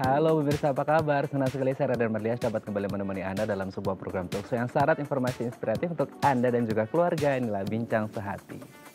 Halo pemirsa, apa kabar? Senang sekali saya Raden Marlias dapat kembali menemani Anda dalam sebuah program talkshow yang syarat informasi inspiratif untuk Anda dan juga keluarga. Inilah Bincang Sehati.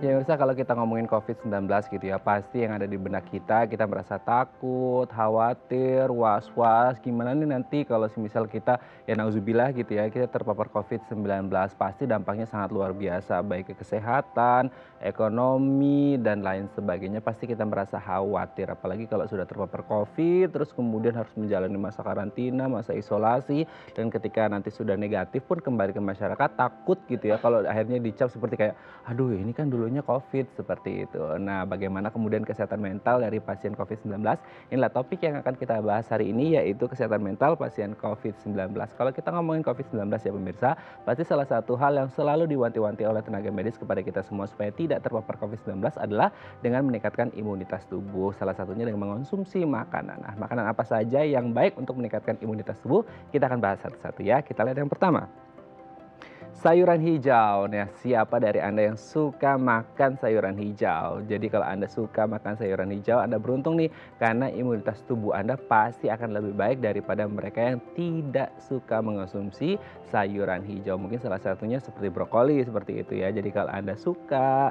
Ya pemirsa, kalau kita ngomongin COVID-19 gitu ya, pasti yang ada di benak kita merasa takut, khawatir, was-was, gimana nih nanti kalau semisal kita, ya nauzubillah gitu ya, kita terpapar COVID-19, pasti dampaknya sangat luar biasa, baik ke kesehatan, ekonomi, dan lain sebagainya, pasti kita merasa khawatir, apalagi kalau sudah terpapar COVID, terus kemudian harus menjalani masa karantina, masa isolasi, dan ketika nanti sudah negatif pun kembali ke masyarakat, takut gitu ya, kalau akhirnya dicap seperti kayak, aduh ini kan dulunya COVID seperti itu. Nah, bagaimana kemudian kesehatan mental dari pasien COVID-19? Inilah topik yang akan kita bahas hari ini, yaitu kesehatan mental pasien COVID-19. Kalau kita ngomongin COVID-19 ya pemirsa, pasti salah satu hal yang selalu diwanti-wanti oleh tenaga medis kepada kita semua supaya tidak terpapar COVID-19 adalah dengan meningkatkan imunitas tubuh. Salah satunya dengan mengonsumsi makanan. Nah, makanan apa saja yang baik untuk meningkatkan imunitas tubuh? Kita akan bahas satu-satu ya. Kita lihat yang pertama. Sayuran hijau. Nah, siapa dari Anda yang suka makan sayuran hijau? Jadi kalau Anda suka makan sayuran hijau, Anda beruntung nih karena imunitas tubuh Anda pasti akan lebih baik daripada mereka yang tidak suka mengonsumsi sayuran hijau. Mungkin salah satunya seperti brokoli seperti itu ya. Jadi kalau Anda suka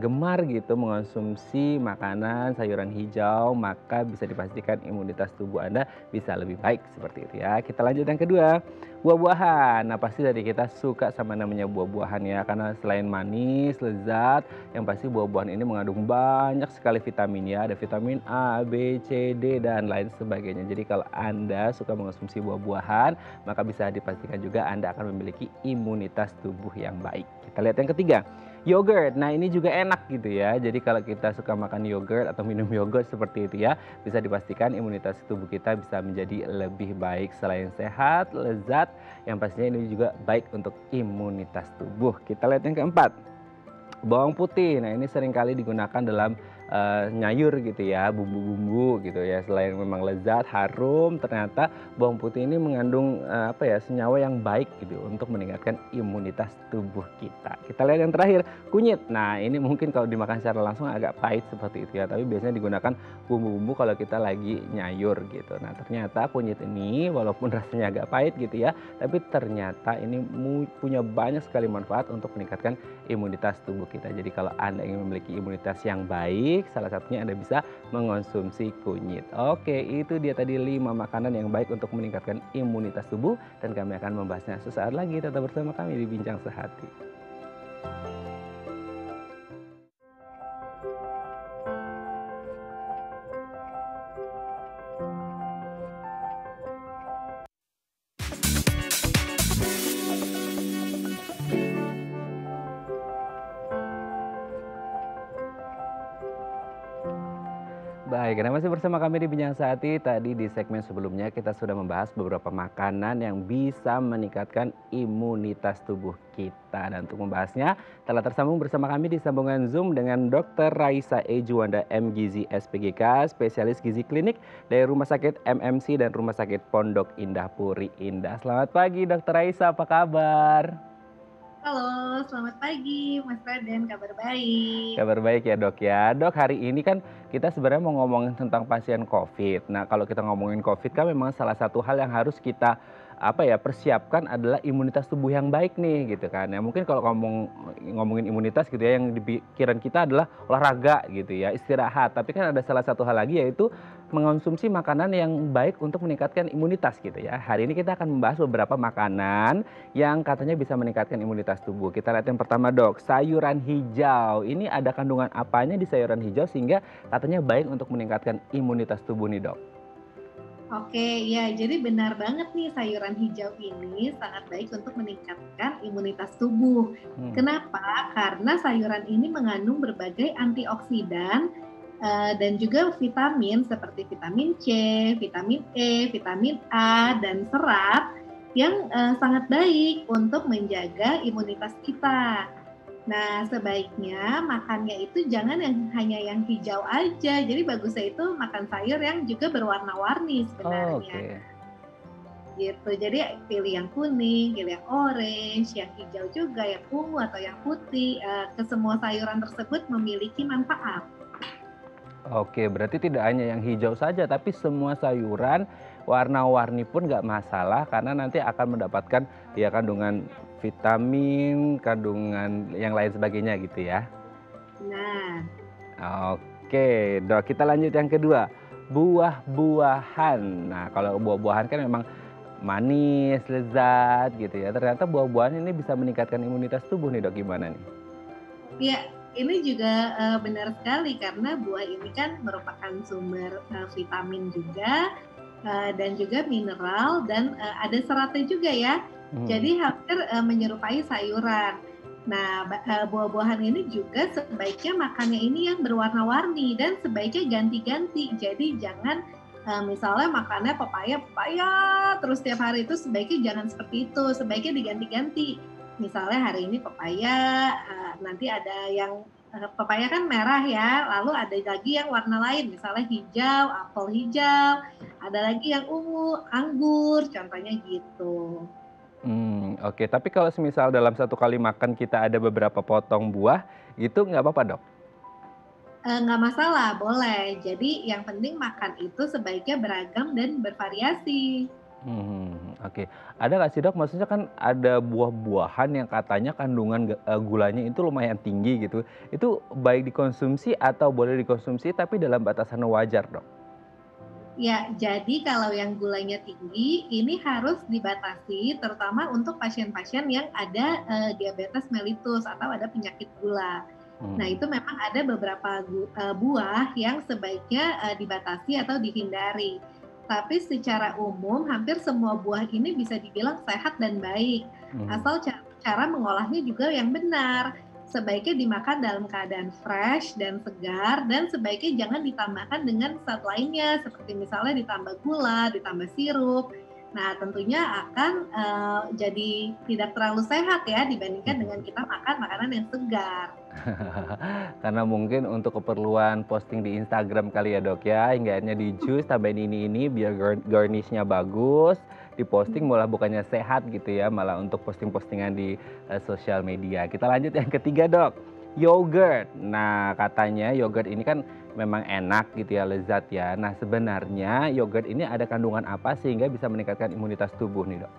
gemar gitu mengonsumsi makanan sayuran hijau, maka bisa dipastikan imunitas tubuh Anda bisa lebih baik seperti itu ya. Kita lanjut yang kedua. Buah-buahan. Nah, pasti dari kita suka sama namanya buah-buahan ya, karena selain manis, lezat, yang pasti buah-buahan ini mengandung banyak sekali vitamin ya. Ada vitamin A, B, C, D, dan lain sebagainya. Jadi kalau Anda suka mengonsumsi buah-buahan, maka bisa dipastikan juga Anda akan memiliki imunitas tubuh yang baik. Kita lihat yang ketiga. Yogurt. Nah, ini juga enak gitu ya. Jadi kalau kita suka makan yogurt atau minum yogurt seperti itu ya, bisa dipastikan imunitas tubuh kita bisa menjadi lebih baik. Selain sehat, lezat, yang pastinya ini juga baik untuk imunitas tubuh. Kita lihat yang keempat. Bawang putih. Nah, ini seringkali digunakan dalam nyayur gitu ya, bumbu-bumbu gitu ya. Selain memang lezat, harum, ternyata bawang putih ini mengandung senyawa yang baik gitu untuk meningkatkan imunitas tubuh kita. Kita lihat yang terakhir, kunyit. Nah, ini mungkin kalau dimakan secara langsung agak pahit seperti itu ya, tapi biasanya digunakan bumbu-bumbu kalau kita lagi nyayur gitu. Nah, ternyata kunyit ini walaupun rasanya agak pahit gitu ya, tapi ternyata ini punya banyak sekali manfaat untuk meningkatkan imunitas tubuh kita. Jadi kalau Anda ingin memiliki imunitas yang baik, salah satunya Anda bisa mengonsumsi kunyit. Oke, itu dia tadi 5 makanan yang baik untuk meningkatkan imunitas tubuh, dan kami akan membahasnya sesaat lagi. Tetap bersama kami di Bincang Sehati. Baik, Anda masih bersama kami di Bincang Sehati. Tadi di segmen sebelumnya kita sudah membahas beberapa makanan yang bisa meningkatkan imunitas tubuh kita. Dan untuk membahasnya telah tersambung bersama kami di sambungan Zoom dengan Dr. Raisa E. Juwanda MGizi SPGK, spesialis gizi klinik dari Rumah Sakit MMC dan Rumah Sakit Pondok Indah Puri Indah. Selamat pagi Dr. Raisa, apa kabar? Halo, selamat pagi Mas Raden, kabar baik. Kabar baik ya dok ya. Dok, hari ini kan kita sebenarnya mau ngomongin tentang pasien COVID. Nah, kalau kita ngomongin COVID kan memang salah satu hal yang harus kita persiapkan adalah imunitas tubuh yang baik nih gitu kan. Ya mungkin kalau ngomongin imunitas gitu ya, yang di pikiran kita adalah olahraga gitu ya, istirahat. Tapi kan ada salah satu hal lagi, yaitu mengonsumsi makanan yang baik untuk meningkatkan imunitas gitu ya. Hari ini kita akan membahas beberapa makanan yang katanya bisa meningkatkan imunitas tubuh. Kita lihat yang pertama dok, sayuran hijau. Ini ada kandungan apanya di sayuran hijau sehingga katanya baik untuk meningkatkan imunitas tubuh nih dok? Oke, ya jadi benar banget nih sayuran hijau ini sangat baik untuk meningkatkan imunitas tubuh. Kenapa? Karena sayuran ini mengandung berbagai antioksidan dan juga vitamin seperti vitamin C, vitamin E, vitamin A, dan serat yang sangat baik untuk menjaga imunitas kita. Nah, sebaiknya makannya itu jangan hanya yang hijau aja. Jadi bagusnya itu makan sayur yang juga berwarna-warni sebenarnya. Oke. gitu. Jadi pilih yang kuning, pilih yang orange, yang hijau juga, yang ungu atau yang putih. Kesemua sayuran tersebut memiliki manfaat. Oke, berarti tidak hanya yang hijau saja, tapi semua sayuran warna-warni pun nggak masalah karena nanti akan mendapatkan ya kandungan vitamin, kandungan yang lain sebagainya gitu ya. Nah, Oke, Dok, kita lanjut yang kedua. Buah-buahan. Nah, kalau buah-buahan kan memang manis, lezat gitu ya. Ternyata buah-buahan ini bisa meningkatkan imunitas tubuh nih, Dok. Gimana nih? ya, ini juga benar sekali karena buah ini kan merupakan sumber vitamin juga dan juga mineral dan ada seratnya juga ya. Hmm. Jadi hampir menyerupai sayuran. Nah, buah-buahan ini juga sebaiknya makannya ini yang berwarna-warni dan sebaiknya ganti-ganti. Jadi jangan misalnya makannya pepaya, pepaya terus tiap hari, itu sebaiknya jangan seperti itu. Sebaiknya diganti-ganti. Misalnya hari ini pepaya, nanti ada yang pepaya kan merah ya, lalu ada lagi yang warna lain, misalnya hijau, apel hijau, ada lagi yang ungu, anggur, contohnya gitu. Oke. Tapi kalau semisal dalam satu kali makan kita ada beberapa potong buah, itu nggak apa-apa, Dok? Nggak masalah, boleh. Jadi yang penting makan itu sebaiknya beragam dan bervariasi. Oke. Ada nggak sih, Dok, maksudnya kan ada buah-buahan yang katanya kandungan gulanya itu lumayan tinggi gitu. Itu baik dikonsumsi atau boleh dikonsumsi tapi dalam batasan wajar, Dok? Ya, jadi kalau yang gulanya tinggi, ini harus dibatasi, terutama untuk pasien-pasien yang ada diabetes mellitus atau ada penyakit gula. Nah, Mmm. itu memang ada beberapa buah yang sebaiknya dibatasi atau dihindari. Tapi secara umum, hampir semua buah ini bisa dibilang sehat dan baik, Mhm. asal cara mengolahnya juga yang benar. Sebaiknya dimakan dalam keadaan fresh dan segar, dan sebaiknya jangan ditambahkan dengan zat lainnya seperti misalnya ditambah gula, ditambah sirup. Nah, tentunya akan jadi tidak terlalu sehat ya dibandingkan dengan kita makan makanan yang segar. Karena mungkin untuk keperluan posting di Instagram kali ya, Dok, ya, hingga akhirnya di jus tambahin ini biar garnish-nya bagus, diposting malah bukannya sehat gitu ya, malah untuk posting-postingan di sosial media. Kita lanjut yang ketiga, Dok, yogurt. Nah, katanya yogurt ini kan memang enak gitu ya, lezat ya. Nah, sebenarnya yogurt ini ada kandungan apa sehingga bisa meningkatkan imunitas tubuh nih, Dok?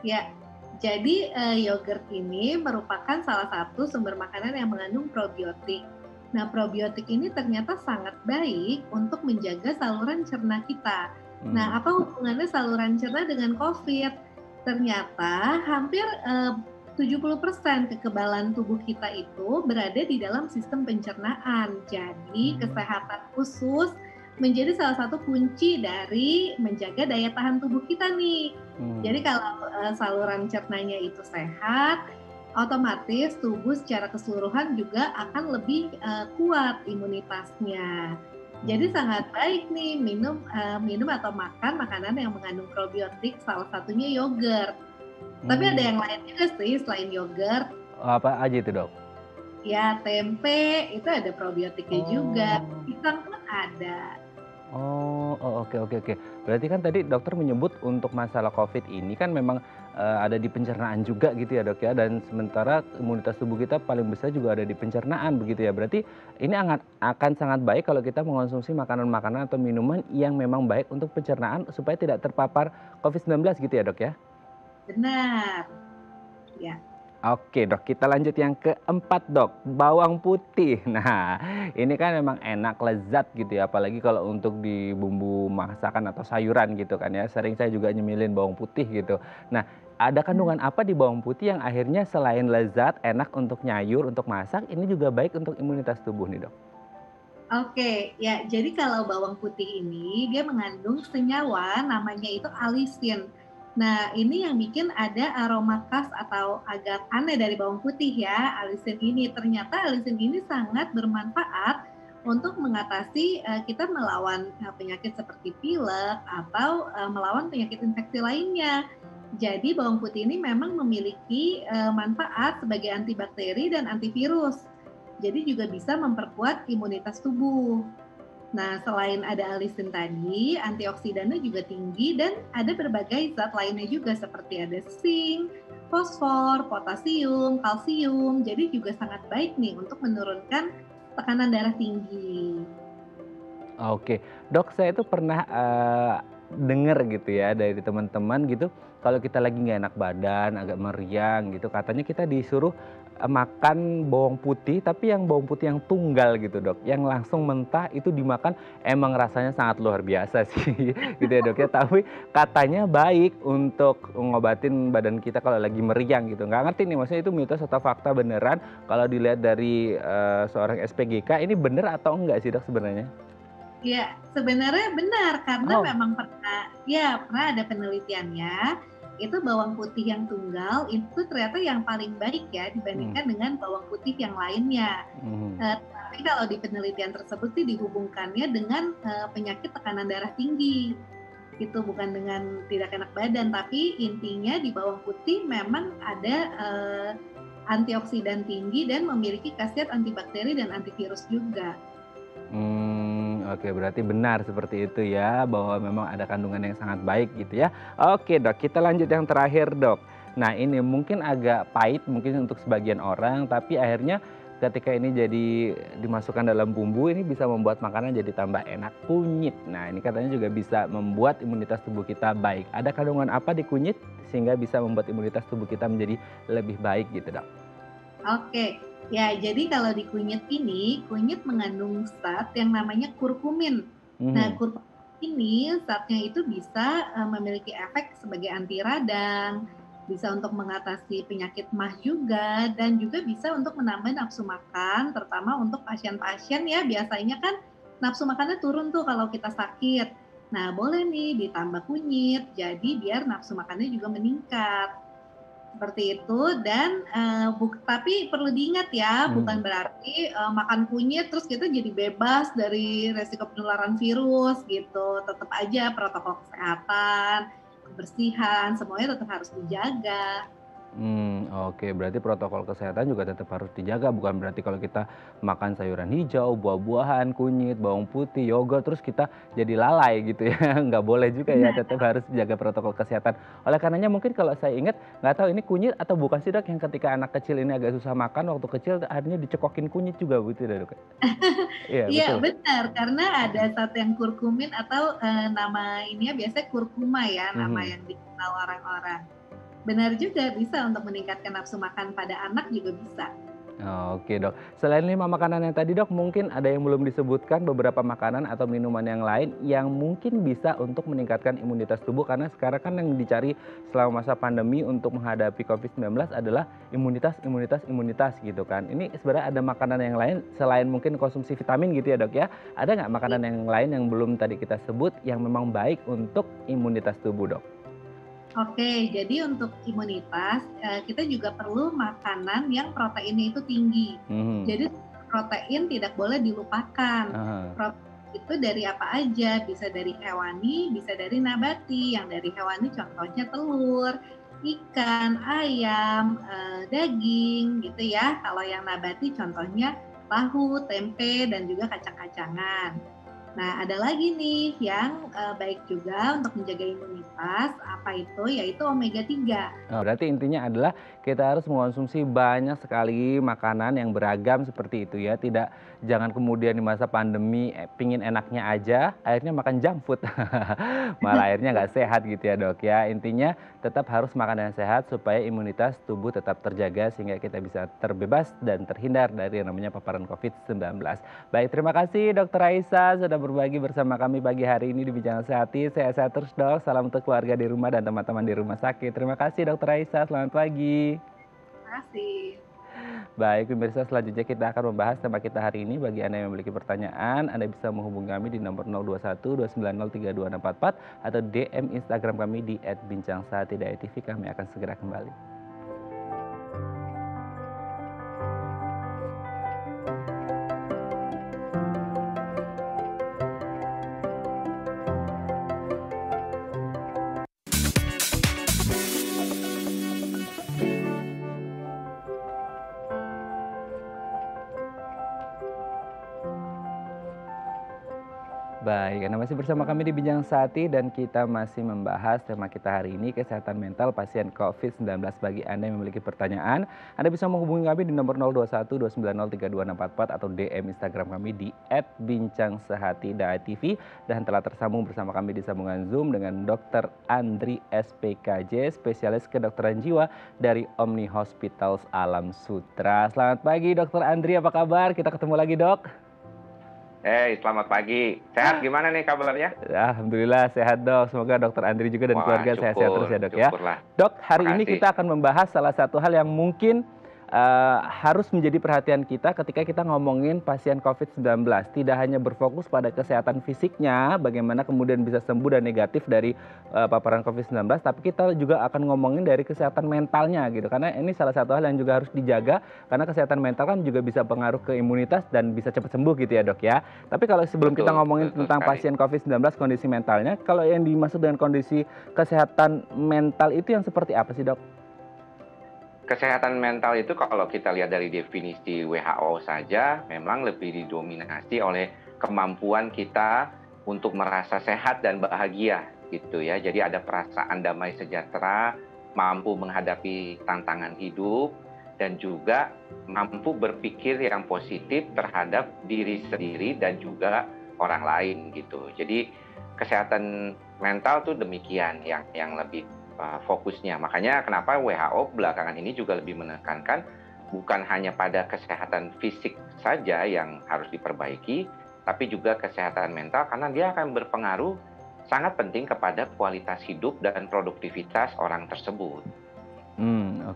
Ya, jadi yogurt ini merupakan salah satu sumber makanan yang mengandung probiotik. Nah, probiotik ini ternyata sangat baik untuk menjaga saluran cerna kita. Mmm. Nah, apa hubungannya saluran cerna dengan COVID? Ternyata hampir 70% kekebalan tubuh kita itu berada di dalam sistem pencernaan. Jadi, Mmm. kesehatan khusus menjadi salah satu kunci dari menjaga daya tahan tubuh kita nih. Jadi Mmm. kalau saluran cernanya itu sehat, otomatis tubuh secara keseluruhan juga akan lebih kuat imunitasnya. Jadi Mmm. sangat baik nih minum atau makan makanan yang mengandung probiotik, salah satunya yogurt. Tapi ada Mmm. yang lain juga sih selain yogurt, Apa aja itu, Dok? ya tempe itu ada probiotiknya juga, Oh. pisang pun ada. Oke, oke, oke. Berarti kan tadi dokter menyebut untuk masalah COVID ini kan memang, ada di pencernaan juga gitu ya, Dok, ya, dan sementara imunitas tubuh kita paling besar juga ada di pencernaan begitu ya. Berarti ini akan sangat baik kalau kita mengonsumsi makanan-makanan atau minuman yang memang baik untuk pencernaan supaya tidak terpapar COVID-19 gitu ya, Dok, ya? Benar, ya. Oke, Dok, kita lanjut yang keempat, Dok, bawang putih. Nah, ini kan memang enak, lezat gitu ya, apalagi kalau untuk di bumbu masakan atau sayuran gitu kan ya, sering saya juga nyemilin bawang putih gitu. Nah, ada kandungan apa di bawang putih yang akhirnya selain lezat, enak untuk nyayur, untuk masak, ini juga baik untuk imunitas tubuh nih, Dok? Oke, ya jadi kalau bawang putih ini dia mengandung senyawa namanya itu alisin. Nah, ini yang bikin ada aroma khas atau agak aneh dari bawang putih ya, alisin ini. Ternyata alisin ini sangat bermanfaat untuk mengatasi kita melawan penyakit seperti pilek atau melawan penyakit infeksi lainnya. Jadi bawang putih ini memang memiliki manfaat sebagai antibakteri dan antivirus. Jadi juga bisa memperkuat imunitas tubuh. Nah, selain ada alisin tadi, antioksidannya juga tinggi dan ada berbagai zat lainnya juga seperti ada zinc, fosfor, potasium, kalsium. Jadi juga sangat baik nih untuk menurunkan tekanan darah tinggi. Oke, Dok, saya itu pernah, denger gitu ya dari teman-teman gitu, kalau kita lagi nggak enak badan, agak meriang gitu, katanya kita disuruh, makan bawang putih, tapi yang bawang putih yang tunggal gitu, Dok, yang langsung mentah itu dimakan emang rasanya sangat luar biasa sih, gitu ya, Dok, ya. Tapi katanya baik untuk ngobatin badan kita kalau lagi meriang gitu. Nggak ngerti nih maksudnya itu mitos atau fakta beneran kalau dilihat dari, seorang SPGK ini bener atau enggak sih, Dok, sebenarnya? Ya, sebenarnya benar karena Oh, memang pernah ada penelitiannya, itu bawang putih yang tunggal itu ternyata yang paling baik ya mhm, dibandingkan dengan bawang putih yang lainnya. mhm, Tapi kalau di penelitian tersebut sih dihubungkannya dengan, penyakit tekanan darah tinggi, itu bukan dengan tidak enak badan, tapi intinya di bawang putih memang ada, antioksidan tinggi dan memiliki khasiat antibakteri dan antivirus juga. oke berarti benar seperti itu ya, bahwa memang ada kandungan yang sangat baik gitu ya. Oke Dok, kita lanjut yang terakhir Dok. Nah ini mungkin agak pahit mungkin untuk sebagian orang, tapi akhirnya ketika ini jadi dimasukkan dalam bumbu, ini bisa membuat makanan jadi tambah enak, kunyit. Nah ini katanya juga bisa membuat imunitas tubuh kita baik. Ada kandungan apa di kunyit sehingga bisa membuat imunitas tubuh kita menjadi lebih baik gitu Dok? Oke, ya jadi kalau di kunyit ini, kunyit mengandung zat yang namanya kurkumin. Nah, Mhm, kurkumin ini zatnya itu bisa memiliki efek sebagai anti radang, bisa untuk mengatasi penyakit MAH juga, dan juga bisa untuk menambah nafsu makan, terutama untuk pasien-pasien ya biasanya kan nafsu makannya turun tuh kalau kita sakit. Nah, boleh nih ditambah kunyit, jadi biar nafsu makannya juga meningkat. Seperti itu dan, tapi perlu diingat ya, bukan mhm. berarti, makan kunyit terus kita jadi bebas dari resiko penularan virus gitu. Tetap aja protokol kesehatan, kebersihan, semuanya tetap harus dijaga. Oke. Berarti protokol kesehatan juga tetap harus dijaga, bukan berarti kalau kita makan sayuran hijau, buah-buahan, kunyit, bawang putih, yogurt, terus kita jadi lalai gitu ya, nggak boleh juga ya, Benar. tetap harus jaga protokol kesehatan. Oleh karenanya mungkin kalau saya ingat, nggak tahu ini kunyit atau bukan sih Dok, yang ketika anak kecil ini agak susah makan waktu kecil akhirnya dicekokin kunyit juga gitu ya Dok? Iya Iya betul? benar, karena ada Mhm, satu yang kurkumin atau, nama ininya biasanya kurkuma ya, nama mhm. yang dikenal orang-orang. Benar juga bisa untuk meningkatkan nafsu makan pada anak juga bisa. Oke Dok, selain 5 makanan yang tadi Dok, mungkin ada yang belum disebutkan beberapa makanan atau minuman yang lain yang mungkin bisa untuk meningkatkan imunitas tubuh karena sekarang kan yang dicari selama masa pandemi untuk menghadapi COVID-19 adalah imunitas gitu kan. Ini sebenarnya ada makanan yang lain selain mungkin konsumsi vitamin gitu ya Dok ya, ada nggak makanan yang lain yang belum tadi kita sebut yang memang baik untuk imunitas tubuh Dok? Oke, jadi untuk imunitas, kita juga perlu makanan yang proteinnya itu tinggi. Mhm, Jadi protein tidak boleh dilupakan. heeh, Protein itu dari apa aja, bisa dari hewani, bisa dari nabati. Yang dari hewani contohnya telur, ikan, ayam, daging gitu ya. Kalau yang nabati contohnya tahu, tempe, dan juga kacang-kacangan. Nah, ada lagi nih yang, baik juga untuk menjaga imunitas, apa itu? Yaitu omega 3. berarti intinya adalah kita harus mengonsumsi banyak sekali makanan yang beragam seperti itu ya, jangan kemudian di masa pandemi, pingin enaknya aja, akhirnya makan junk food. Malah akhirnya nggak sehat gitu ya Dok ya. Intinya tetap harus makan yang sehat supaya imunitas tubuh tetap terjaga sehingga kita bisa terbebas dan terhindar dari yang namanya paparan COVID-19. Baik, terima kasih Dokter Raisa sudah berbagi bersama kami pagi hari ini di Bincang Sehati. Sehat-sehat terus Dok, salam untuk keluarga di rumah dan teman-teman di rumah sakit. Terima kasih Dokter Raisa, selamat pagi. Terima kasih. Baik, pemirsa selanjutnya kita akan membahas tema kita hari ini. Bagi Anda yang memiliki pertanyaan, Anda bisa menghubungi kami di nomor 021 290 32644 atau DM Instagram kami di @bincangsahati.tv. Kami akan segera kembali. Baik, Anda masih bersama kami di Bincang Sati dan kita masih membahas tema kita hari ini kesehatan mental pasien COVID-19. Bagi Anda yang memiliki pertanyaan, Anda bisa menghubungi kami di nomor 021 290 3264 atau DM Instagram kami di @bincang-sehati.tv dan telah tersambung bersama kami di sambungan Zoom dengan Dr. Andri SPKJ, spesialis kedokteran jiwa dari Omni Hospitals Alam Sutera. Selamat pagi Dr. Andri, apa kabar? Kita ketemu lagi, Dok. Selamat pagi. Sehat gimana nih kabarnya? Alhamdulillah sehat, Dok. Semoga Dokter Andri juga dan Wah, keluarga sehat-sehat terus ya, Dok ya. syukurlah. Dok, hari ini Makasih. kita akan membahas salah satu hal yang mungkin harus menjadi perhatian kita ketika kita ngomongin pasien COVID-19. Tidak hanya berfokus pada kesehatan fisiknya, bagaimana kemudian bisa sembuh dan negatif dari paparan COVID-19, tapi kita juga akan ngomongin dari kesehatan mentalnya gitu. Karena ini salah satu hal yang juga harus dijaga, karena kesehatan mental kan juga bisa pengaruh ke imunitas dan bisa cepat sembuh gitu ya, Dok ya. Tapi kalau sebelum kita ngomongin Betul tentang sekali. pasien COVID-19, kondisi mentalnya, kalau yang dimaksud dengan kondisi kesehatan mental itu yang seperti apa sih, Dok? Kesehatan mental itu kalau kita lihat dari definisi WHO saja, memang lebih didominasi oleh kemampuan kita untuk merasa sehat dan bahagia gitu ya. Jadi ada perasaan damai sejahtera, mampu menghadapi tantangan hidup, dan juga mampu berpikir yang positif terhadap diri sendiri dan juga orang lain gitu. Jadi kesehatan mental tuh demikian yang lebih fokusnya. Makanya kenapa WHO belakangan ini juga lebih menekankan bukan hanya pada kesehatan fisik saja yang harus diperbaiki, tapi juga kesehatan mental karena dia akan berpengaruh sangat penting kepada kualitas hidup dan produktivitas orang tersebut.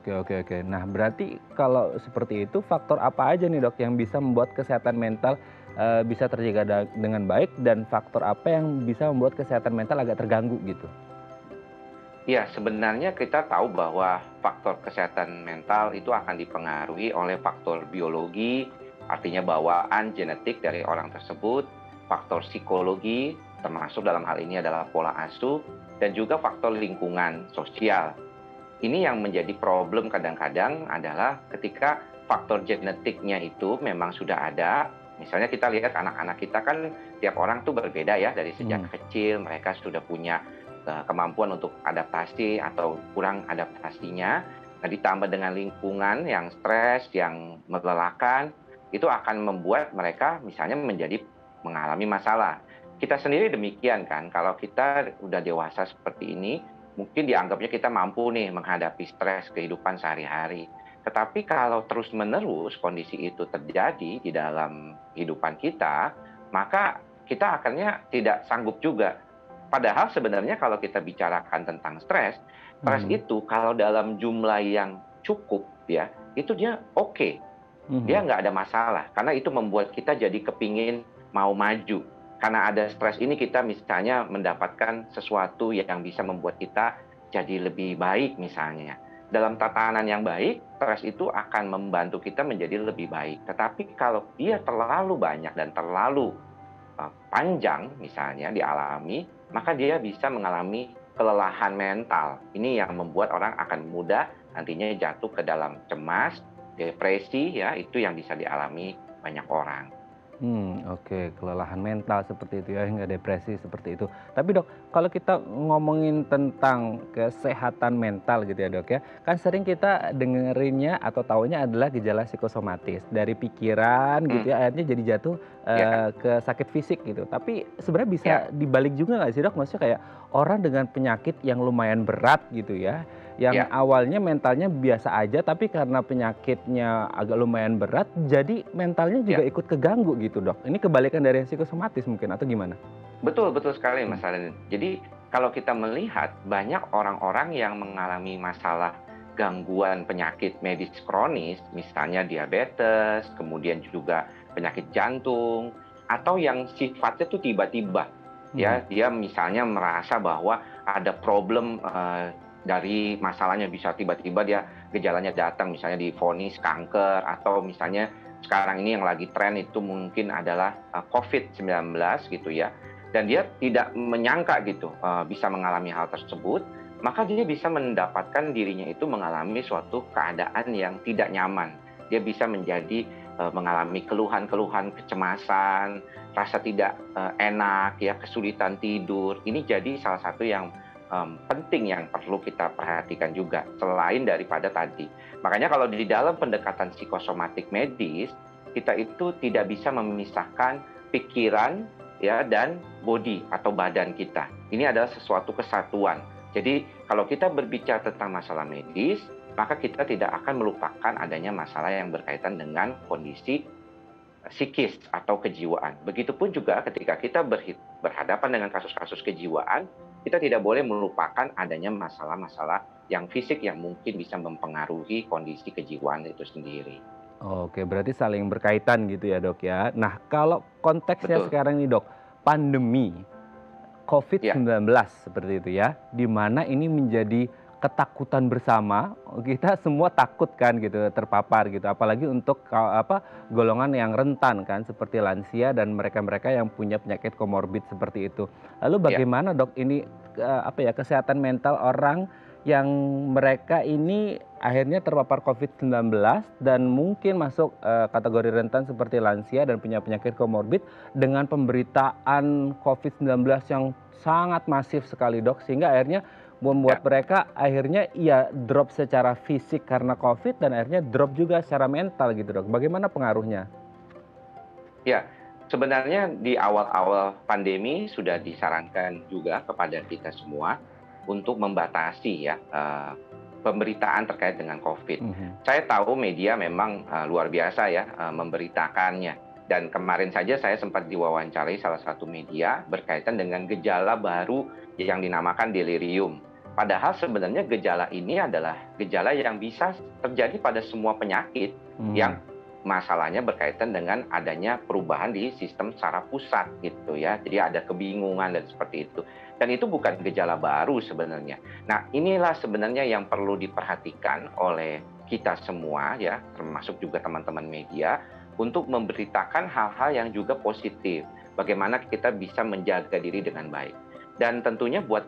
Oke. Nah, berarti kalau seperti itu faktor apa aja nih, Dok, yang bisa membuat kesehatan mental bisa terjaga dengan baik dan faktor apa yang bisa membuat kesehatan mental agak terganggu gitu? Ya, sebenarnya kita tahu bahwa faktor kesehatan mental itu akan dipengaruhi oleh faktor biologi, artinya bawaan genetik dari orang tersebut, faktor psikologi, termasuk dalam hal ini adalah pola asuh, dan juga faktor lingkungan sosial. Ini yang menjadi problem kadang-kadang adalah ketika faktor genetiknya itu memang sudah ada. Misalnya kita lihat anak-anak kita kan tiap orang tuh berbeda ya, dari sejak kecil mereka sudah punya kemampuan untuk adaptasi atau kurang adaptasinya. Nah, ditambah dengan lingkungan yang stres, yang melelahkan, itu akan membuat mereka misalnya mengalami masalah. Kita sendiri demikian kan, kalau kita udah dewasa seperti ini, mungkin dianggapnya kita mampu nih menghadapi stres kehidupan sehari-hari. Tetapi kalau terus-menerus kondisi itu terjadi di dalam kehidupan kita, maka kita akhirnya tidak sanggup juga. Padahal sebenarnya kalau kita bicarakan tentang stres itu kalau dalam jumlah yang cukup ya, itu dia oke. Dia nggak ada masalah. Karena itu membuat kita jadi kepingin mau maju. Karena ada stres ini kita misalnya mendapatkan sesuatu yang bisa membuat kita jadi lebih baik misalnya. Dalam tatanan yang baik, stres itu akan membantu kita menjadi lebih baik. Tetapi kalau dia terlalu banyak dan terlalu panjang misalnya dialami, maka dia bisa mengalami kelelahan mental. Ini yang membuat orang akan mudah nantinya jatuh ke dalam cemas, depresi ya, itu yang bisa dialami banyak orang. Oke, kelelahan mental seperti itu ya, hingga depresi seperti itu. Tapi Dok, kalau kita ngomongin tentang kesehatan mental gitu ya, Dok ya, kan sering kita dengerinnya atau taunya adalah gejala psikosomatis. Dari pikiran gitu ya, akhirnya jadi jatuh Ya, ke sakit fisik gitu. Tapi sebenarnya bisa ya, dibalik juga nggak sih, Dok? Maksudnya kayak orang dengan penyakit yang lumayan berat gitu ya, yang ya. awalnya mentalnya biasa aja, tapi karena penyakitnya agak lumayan berat, jadi mentalnya juga ikut keganggu gitu, Dok. Ini kebalikan dari yang psikosomatis mungkin atau gimana? Betul, betul sekali Mas Alin. Jadi kalau kita melihat banyak orang-orang yang mengalami masalah gangguan penyakit medis kronis, misalnya diabetes, kemudian juga penyakit jantung, atau yang sifatnya tuh tiba-tiba. Ya, dia misalnya merasa bahwa ada problem dari masalahnya, bisa tiba-tiba dia gejalanya datang, misalnya divonis kanker, atau misalnya sekarang ini yang lagi tren itu mungkin adalah COVID-19 gitu ya. Dan dia tidak menyangka gitu bisa mengalami hal tersebut, maka dia bisa mendapatkan dirinya itu mengalami suatu keadaan yang tidak nyaman. Dia bisa menjadi mengalami keluhan-keluhan kecemasan, rasa tidak enak, ya, kesulitan tidur. Ini jadi salah satu yang penting yang perlu kita perhatikan juga selain daripada tadi. Makanya kalau di dalam pendekatan psikosomatik medis, kita itu tidak bisa memisahkan pikiran, ya, dan body atau badan kita. Ini adalah sesuatu kesatuan. Jadi kalau kita berbicara tentang masalah medis, maka kita tidak akan melupakan adanya masalah yang berkaitan dengan kondisi psikis atau kejiwaan. Begitupun juga ketika kita berhadapan dengan kasus-kasus kejiwaan, kita tidak boleh melupakan adanya masalah-masalah yang fisik yang mungkin bisa mempengaruhi kondisi kejiwaan itu sendiri. Oke, berarti saling berkaitan gitu ya dok ya. Nah kalau konteksnya Betul. sekarang nih dok, pandemi Ya, COVID-19 seperti itu ya, di mana ini menjadi ketakutan bersama, kita semua takut kan gitu terpapar gitu, apalagi untuk golongan yang rentan kan seperti lansia dan mereka-mereka yang punya penyakit komorbid seperti itu. Lalu ya, bagaimana dok ini kesehatan mental orang yang mereka ini akhirnya terpapar COVID-19 dan mungkin masuk kategori rentan seperti lansia dan punya penyakit komorbid dengan pemberitaan COVID-19 yang sangat masif sekali dok, sehingga akhirnya membuat ya, mereka akhirnya ya drop secara fisik karena COVID dan akhirnya drop juga secara mental gitu dok. Bagaimana pengaruhnya? ya. Sebenarnya di awal-awal pandemi sudah disarankan juga kepada kita semua untuk membatasi, ya, pemberitaan terkait dengan COVID. Saya tahu media memang luar biasa, ya, memberitakannya. Dan kemarin saja saya sempat diwawancarai salah satu media berkaitan dengan gejala baru yang dinamakan delirium. Padahal sebenarnya gejala ini adalah gejala yang bisa terjadi pada semua penyakit yang masalahnya berkaitan dengan adanya perubahan di sistem secara pusat gitu, ya. Jadi ada kebingungan dan seperti itu. Dan itu bukan gejala baru sebenarnya. Nah, inilah sebenarnya yang perlu diperhatikan oleh kita semua, ya, termasuk juga teman-teman media, untuk memberitakan hal-hal yang juga positif. Bagaimana kita bisa menjaga diri dengan baik. Dan tentunya buat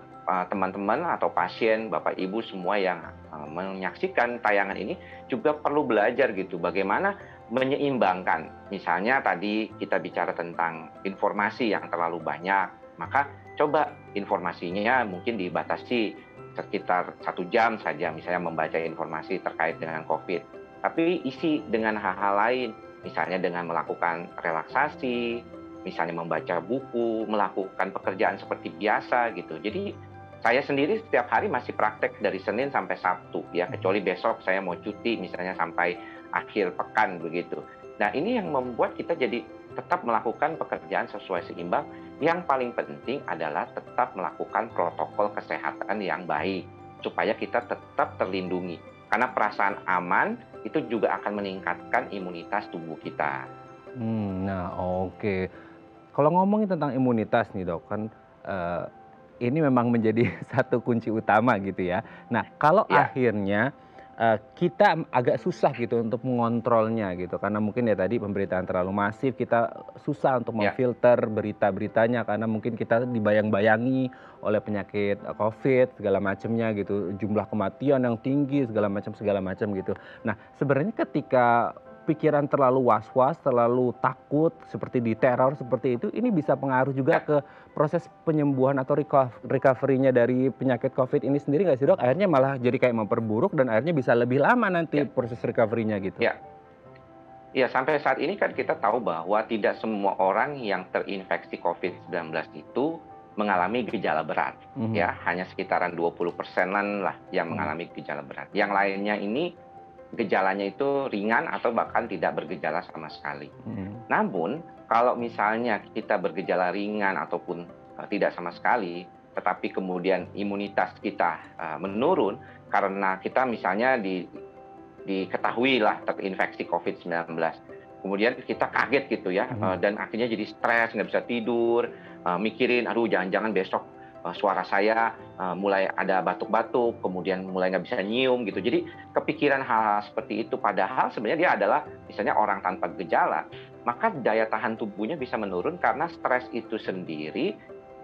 teman-teman atau pasien, Bapak Ibu semua yang menyaksikan tayangan ini juga perlu belajar gitu, bagaimana menyeimbangkan. Misalnya tadi kita bicara tentang informasi yang terlalu banyak, maka coba informasinya mungkin dibatasi sekitar 1 jam saja, misalnya membaca informasi terkait dengan COVID. Tapi isi dengan hal-hal lain, misalnya dengan melakukan relaksasi, misalnya membaca buku, melakukan pekerjaan seperti biasa gitu. Jadi saya sendiri setiap hari masih praktek dari Senin sampai Sabtu, ya, kecuali besok saya mau cuti misalnya sampai akhir pekan begitu. Nah, ini yang membuat kita jadi tetap melakukan pekerjaan sesuai seimbang. Yang paling penting adalah tetap melakukan protokol kesehatan yang baik supaya kita tetap terlindungi. Karena perasaan aman itu juga akan meningkatkan imunitas tubuh kita. Nah oke. Kalau ngomongin tentang imunitas nih dok, kan ini memang menjadi satu kunci utama gitu ya. Nah kalau Ya, akhirnya kita agak susah gitu untuk mengontrolnya gitu, karena mungkin ya tadi pemberitaan terlalu masif, kita susah untuk ya, memfilter berita-beritanya karena mungkin kita dibayang-bayangi oleh penyakit COVID segala macamnya gitu, jumlah kematian yang tinggi segala macam gitu. Nah sebenarnya ketika pikiran terlalu was-was, terlalu takut, seperti diteror seperti itu, ini bisa pengaruh juga ya, ke proses penyembuhan atau recovery-nya dari penyakit COVID ini sendiri nggak sih dok? Akhirnya malah jadi kayak memperburuk dan akhirnya bisa lebih lama nanti ya, proses recovery-nya gitu. ya. Ya, sampai saat ini kan kita tahu bahwa tidak semua orang yang terinfeksi COVID-19 itu mengalami gejala berat. Ya, hanya sekitaran 20%-an lah yang mengalami gejala berat. Yang lainnya ini gejalanya itu ringan atau bahkan tidak bergejala sama sekali. Namun, kalau misalnya kita bergejala ringan ataupun tidak sama sekali, tetapi kemudian imunitas kita menurun karena kita misalnya diketahui lah terinfeksi COVID-19. Kemudian kita kaget gitu, ya, dan akhirnya jadi stres, nggak bisa tidur, mikirin, aduh jangan-jangan besok suara saya mulai ada batuk-batuk, kemudian mulai nggak bisa nyium gitu. Jadi kepikiran hal-hal seperti itu, padahal sebenarnya dia adalah misalnya orang tanpa gejala, maka daya tahan tubuhnya bisa menurun karena stres itu sendiri,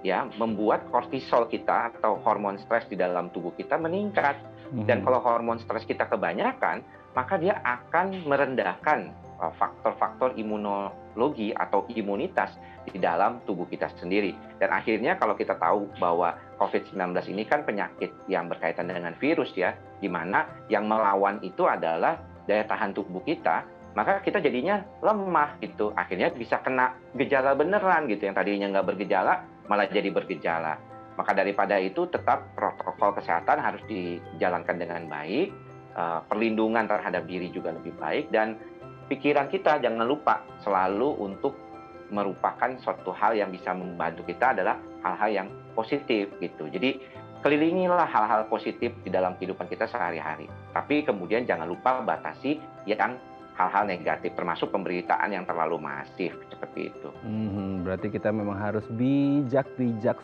ya, membuat kortisol kita atau hormon stres di dalam tubuh kita meningkat. Dan kalau hormon stres kita kebanyakan, maka dia akan merendahkan faktor-faktor imunologi atau imunitas di dalam tubuh kita sendiri. Dan akhirnya kalau kita tahu bahwa COVID-19 ini kan penyakit yang berkaitan dengan virus ya, di mana yang melawan itu adalah daya tahan tubuh kita, maka kita jadinya lemah gitu. Akhirnya bisa kena gejala beneran gitu, yang tadinya nggak bergejala malah jadi bergejala. Maka daripada itu tetap protokol kesehatan harus dijalankan dengan baik, perlindungan terhadap diri juga lebih baik, dan pikiran kita jangan lupa selalu untuk merupakan suatu hal yang bisa membantu kita adalah hal-hal yang positif gitu. Jadi kelilingilah hal-hal positif di dalam kehidupan kita sehari-hari. Tapi kemudian jangan lupa batasi yang hal-hal negatif, termasuk pemberitaan yang terlalu masif seperti itu. Berarti kita memang harus bijak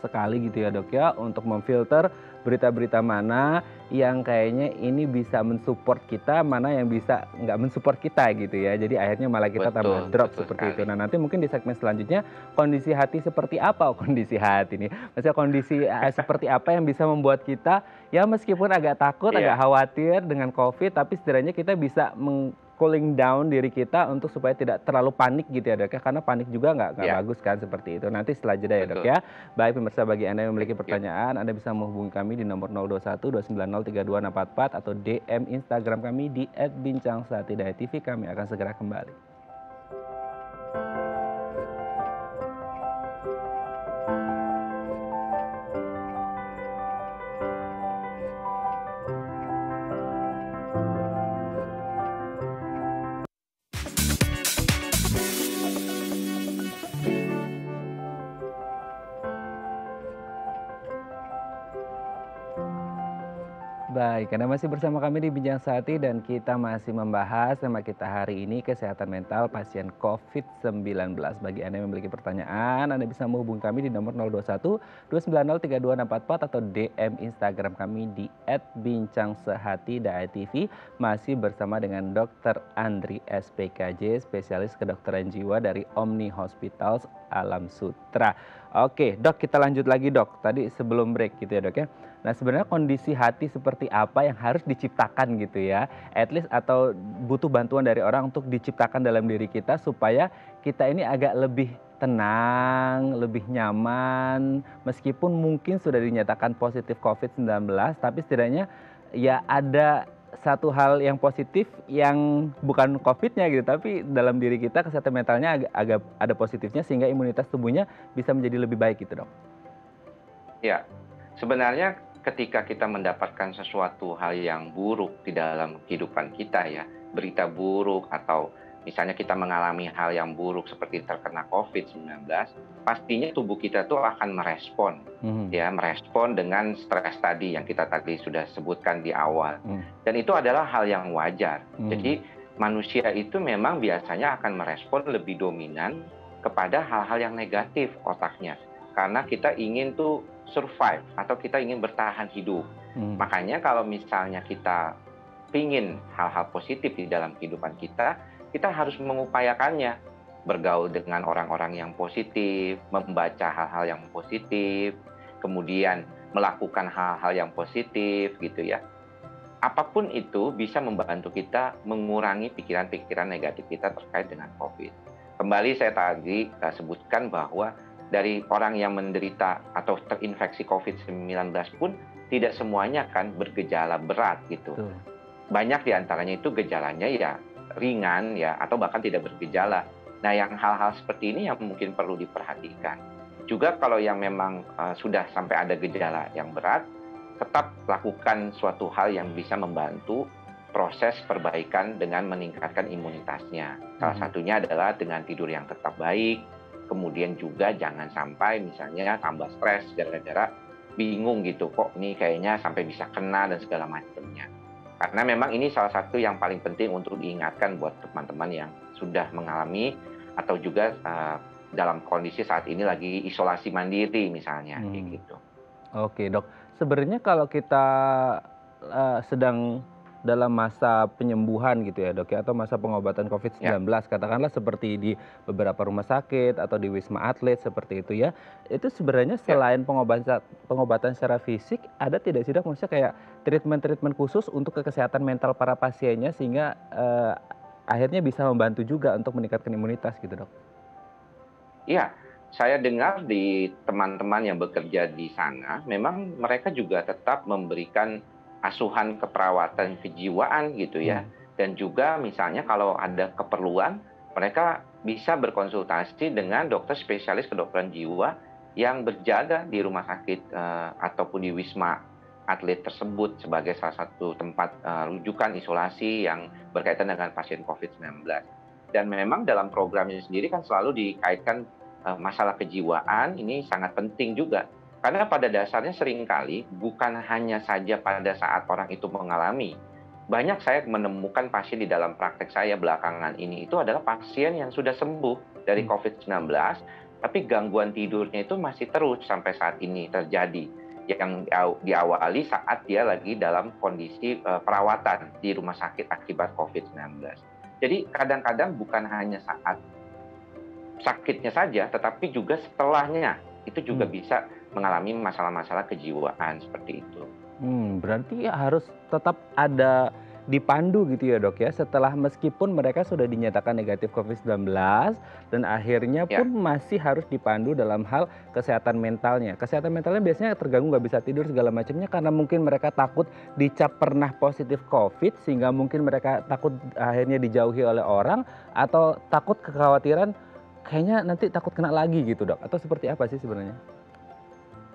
sekali gitu ya dok ya, untuk memfilter berita-berita mana yang kayaknya ini bisa mensupport kita, mana yang bisa nggak mensupport kita gitu ya. Jadi akhirnya malah kita tambah drop seperti itu. Nah nanti mungkin di segmen selanjutnya kondisi hati seperti apa kondisi hati ini? Maksudnya kondisi seperti apa yang bisa membuat kita ya meskipun agak takut, agak khawatir dengan COVID, tapi setidaknya kita bisa cooling down diri kita untuk supaya tidak terlalu panik gitu ya dok ya, karena panik juga nggak bagus kan seperti itu. Nanti setelah jeda ya dok ya. Baik pemirsa, bagi Anda yang memiliki pertanyaan, Anda bisa menghubungi kami di nomor 021 290 3264 atau DM Instagram kami di @bincangsaati.tv. Kami akan segera kembali. Baik, Anda masih bersama kami di Bincang Saati dan kita masih membahas tema kita hari ini, kesehatan mental pasien COVID-19. Bagi Anda yang memiliki pertanyaan, Anda bisa menghubungi kami di nomor 021 290 3264 atau DM Instagram kami di @bincangsehati.tv. Masih bersama dengan Dr. Andri SPKJ, spesialis kedokteran jiwa dari Omni Hospitals Alam Sutra. Oke, dok, kita lanjut lagi dok. Tadi sebelum break gitu ya dok ya. Nah sebenarnya kondisi hati seperti apa yang harus diciptakan gitu ya, at least atau butuh bantuan dari orang untuk diciptakan dalam diri kita supaya kita ini agak lebih tenang, lebih nyaman, meskipun mungkin sudah dinyatakan positif COVID-19, tapi setidaknya ya ada satu hal yang positif yang bukan COVID-nya gitu, tapi dalam diri kita kesehatan mentalnya agak ada positifnya sehingga imunitas tubuhnya bisa menjadi lebih baik gitu dok. Ya, sebenarnya ketika kita mendapatkan sesuatu hal yang buruk di dalam kehidupan kita ya, berita buruk atau misalnya kita mengalami hal yang buruk seperti terkena COVID-19, pastinya tubuh kita tuh akan merespon, ya, merespon dengan stres tadi yang kita tadi sudah sebutkan di awal. Dan itu adalah hal yang wajar. Jadi manusia itu memang biasanya akan merespon lebih dominan kepada hal-hal yang negatif otaknya. Karena kita ingin tuh survive atau kita ingin bertahan hidup. Makanya kalau misalnya kita ingin hal-hal positif di dalam kehidupan kita, kita harus mengupayakannya. Bergaul dengan orang-orang yang positif, membaca hal-hal yang positif, kemudian melakukan hal-hal yang positif gitu ya. Apapun itu bisa membantu kita mengurangi pikiran-pikiran negatif kita terkait dengan COVID. Kembali saya tadi sebutkan bahwa dari orang yang menderita atau terinfeksi COVID-19 pun tidak semuanya kan bergejala berat gitu. Banyak diantaranya itu gejalanya ya ringan ya atau bahkan tidak bergejala. Nah yang hal-hal seperti ini yang mungkin perlu diperhatikan. Juga kalau yang memang sudah sampai ada gejala yang berat, tetap lakukan suatu hal yang bisa membantu proses perbaikan dengan meningkatkan imunitasnya. Salah satunya adalah dengan tidur yang tetap baik. Kemudian juga jangan sampai misalnya tambah stres gara-gara bingung gitu, kok ini kayaknya sampai bisa kena dan segala macamnya. Karena memang ini salah satu yang paling penting untuk diingatkan buat teman-teman yang sudah mengalami atau juga dalam kondisi saat ini lagi isolasi mandiri misalnya gitu. Oke dok, sebenarnya kalau kita sedang dalam masa penyembuhan gitu ya dok ya, atau masa pengobatan COVID-19 katakanlah seperti di beberapa rumah sakit atau di Wisma Atlet seperti itu ya, itu sebenarnya selain pengobatan secara fisik ada tidak sih dok, maksudnya kayak treatment khusus untuk kesehatan mental para pasiennya sehingga akhirnya bisa membantu juga untuk meningkatkan imunitas gitu, Dok? Iya, saya dengar di teman-teman yang bekerja di sana, memang mereka juga tetap memberikan asuhan keperawatan kejiwaan gitu ya. Hmm. Dan juga misalnya kalau ada keperluan, mereka bisa berkonsultasi dengan dokter spesialis kedokteran jiwa yang berjaga di rumah sakit ataupun di wisma atlet tersebut sebagai salah satu tempat rujukan isolasi yang berkaitan dengan pasien COVID-19. Dan memang dalam programnya sendiri kan selalu dikaitkan masalah kejiwaan ini sangat penting juga. Karena pada dasarnya seringkali bukan hanya saja pada saat orang itu mengalami. Banyak saya menemukan pasien di dalam praktek saya belakangan ini itu adalah pasien yang sudah sembuh dari Hmm. COVID-19, tapi gangguan tidurnya itu masih terus sampai saat ini terjadi. Yang diawali saat dia lagi dalam kondisi perawatan di rumah sakit akibat COVID-19. Jadi kadang-kadang bukan hanya saat sakitnya saja, tetapi juga setelahnya itu juga Hmm. bisa mengalami masalah-masalah kejiwaan seperti itu. Berarti harus tetap ada dipandu gitu ya, Dok, ya, setelah meskipun mereka sudah dinyatakan negatif COVID-19 dan akhirnya pun Ya, masih harus dipandu dalam hal kesehatan mentalnya. Kesehatan mentalnya biasanya terganggu, nggak bisa tidur segala macamnya karena mungkin mereka takut dicap pernah positif COVID sehingga mungkin mereka takut akhirnya dijauhi oleh orang atau takut kekhawatiran kayaknya nanti takut kena lagi gitu, Dok, atau seperti apa sih sebenarnya?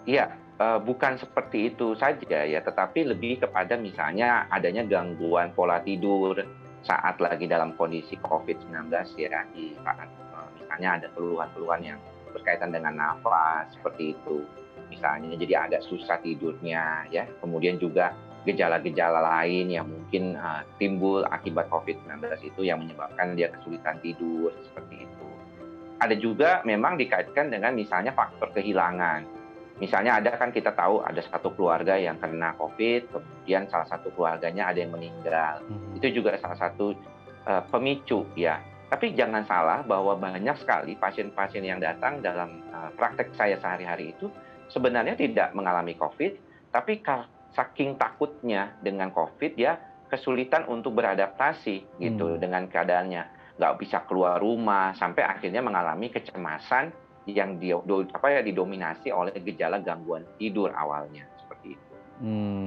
iya, bukan seperti itu saja ya, tetapi lebih kepada misalnya adanya gangguan pola tidur saat lagi dalam kondisi COVID-19 ya, di saat misalnya ada keluhan-keluhan yang berkaitan dengan nafas seperti itu. Misalnya jadi agak susah tidurnya ya, kemudian juga gejala-gejala lain yang mungkin timbul akibat COVID-19 itu yang menyebabkan dia kesulitan tidur seperti itu. Ada juga memang dikaitkan dengan misalnya faktor kehilangan. Misalnya ada kan kita tahu ada satu keluarga yang kena COVID, kemudian salah satu keluarganya ada yang meninggal. Mhm. Itu juga salah satu pemicu ya. Tapi jangan salah bahwa banyak sekali pasien-pasien yang datang dalam praktek saya sehari-hari itu sebenarnya tidak mengalami COVID, tapi saking takutnya dengan COVID dia kesulitan untuk beradaptasi gitu Mmm. dengan keadaannya. Nggak bisa keluar rumah sampai akhirnya mengalami kecemasan yang didominasi oleh gejala gangguan tidur awalnya, seperti itu.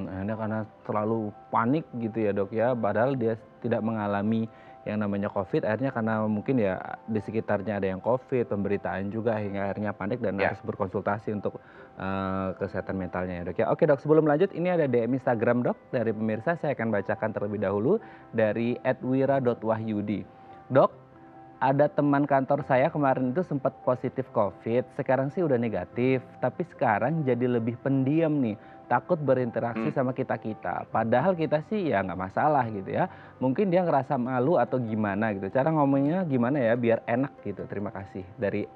Akhirnya karena terlalu panik gitu ya, Dok, ya, padahal dia tidak mengalami yang namanya COVID, akhirnya karena mungkin ya di sekitarnya ada yang COVID, pemberitaan juga hingga akhirnya panik dan harus Ya, berkonsultasi untuk, kesehatan mentalnya ya, Dok, ya. Oke, Dok, sebelum lanjut ini ada DM Instagram, Dok, dari pemirsa saya akan bacakan terlebih dahulu dari @wira.wahyudi. Dok, ada teman kantor saya kemarin itu sempat positif COVID, sekarang sih udah negatif, tapi sekarang jadi lebih pendiam nih, takut berinteraksi mmm, sama kita-kita. Padahal kita sih ya nggak masalah gitu ya. Mungkin dia ngerasa malu atau gimana gitu. Cara ngomongnya gimana ya biar enak gitu. Terima kasih dari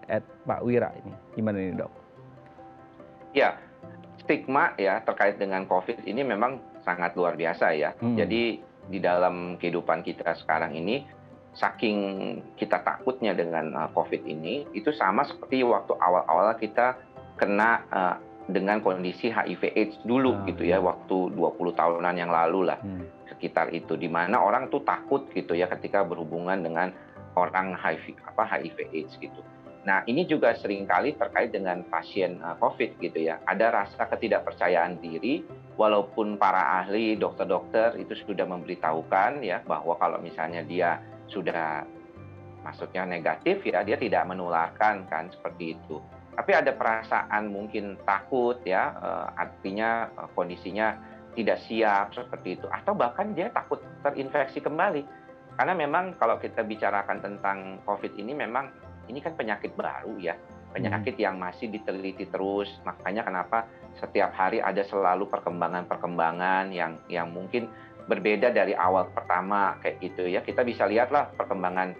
@Pak Wira ini. Gimana nih, Dok? ya, stigma ya terkait dengan COVID ini memang sangat luar biasa ya. Mhm. Jadi di dalam kehidupan kita sekarang ini, saking kita takutnya dengan COVID ini, itu sama seperti waktu awal-awal kita kena dengan kondisi HIV/AIDS dulu Ah, gitu ya, iya. waktu 20 tahunan yang lalu lah, Mmm. sekitar itu. Di mana orang tuh takut gitu ya ketika berhubungan dengan orang HIV/AIDS gitu. Nah, ini juga seringkali terkait dengan pasien COVID gitu ya. Ada rasa ketidakpercayaan diri, walaupun para ahli, dokter-dokter itu sudah memberitahukan ya bahwa kalau misalnya dia sudah maksudnya negatif ya, dia tidak menularkan kan seperti itu. Tapi ada perasaan mungkin takut ya, artinya kondisinya tidak siap seperti itu, atau bahkan dia takut terinfeksi kembali. Karena memang kalau kita bicarakan tentang COVID ini memang ini kan penyakit baru ya, Mhm. penyakit yang masih diteliti terus. Makanya kenapa setiap hari ada selalu perkembangan-perkembangan yang mungkin berbeda dari awal pertama kayak gitu ya. Kita bisa lihatlah perkembangan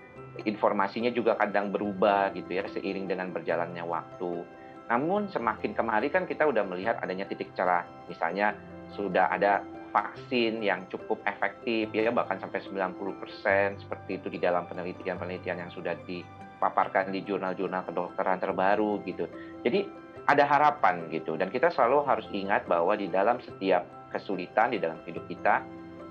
informasinya juga kadang berubah gitu ya seiring dengan berjalannya waktu. Namun semakin kemari kan kita udah melihat adanya titik cerah. Misalnya sudah ada vaksin yang cukup efektif ya bahkan sampai 90% seperti itu di dalam penelitian-penelitian yang sudah dipaparkan di jurnal-jurnal kedokteran terbaru gitu. Jadi ada harapan gitu dan kita selalu harus ingat bahwa di dalam setiap kesulitan di dalam hidup kita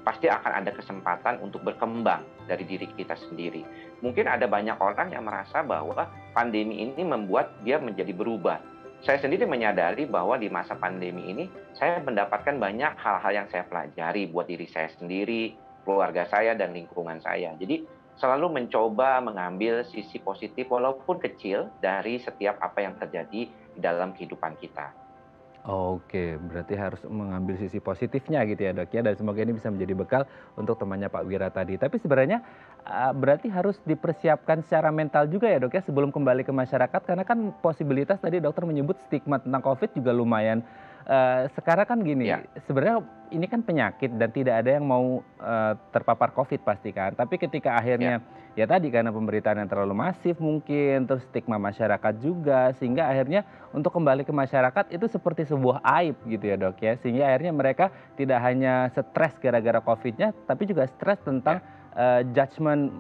pasti akan ada kesempatan untuk berkembang dari diri kita sendiri. Mungkin ada banyak orang yang merasa bahwa pandemi ini membuat dia menjadi berubah. Saya sendiri menyadari bahwa di masa pandemi ini saya mendapatkan banyak hal-hal yang saya pelajari buat diri saya sendiri, keluarga saya, dan lingkungan saya. Jadi selalu mencoba mengambil sisi positif walaupun kecil dari setiap apa yang terjadi di dalam kehidupan kita. Oke, berarti harus mengambil sisi positifnya gitu ya Dok ya, dan semoga ini bisa menjadi bekal untuk temannya Pak Wira tadi. Tapi sebenarnya berarti harus dipersiapkan secara mental juga ya Dok ya sebelum kembali ke masyarakat, karena kan posibilitas tadi dokter menyebut stigma tentang COVID juga lumayan. Sekarang kan gini, Ya, sebenarnya ini kan penyakit dan tidak ada yang mau terpapar COVID pasti kan. Tapi ketika ya, akhirnya ya tadi karena pemberitaan yang terlalu masif mungkin, terus stigma masyarakat juga, sehingga akhirnya untuk kembali ke masyarakat itu seperti sebuah aib gitu ya Dok ya. Sehingga akhirnya mereka tidak hanya stres gara-gara COVID-nya, tapi juga stres tentang ya, judgement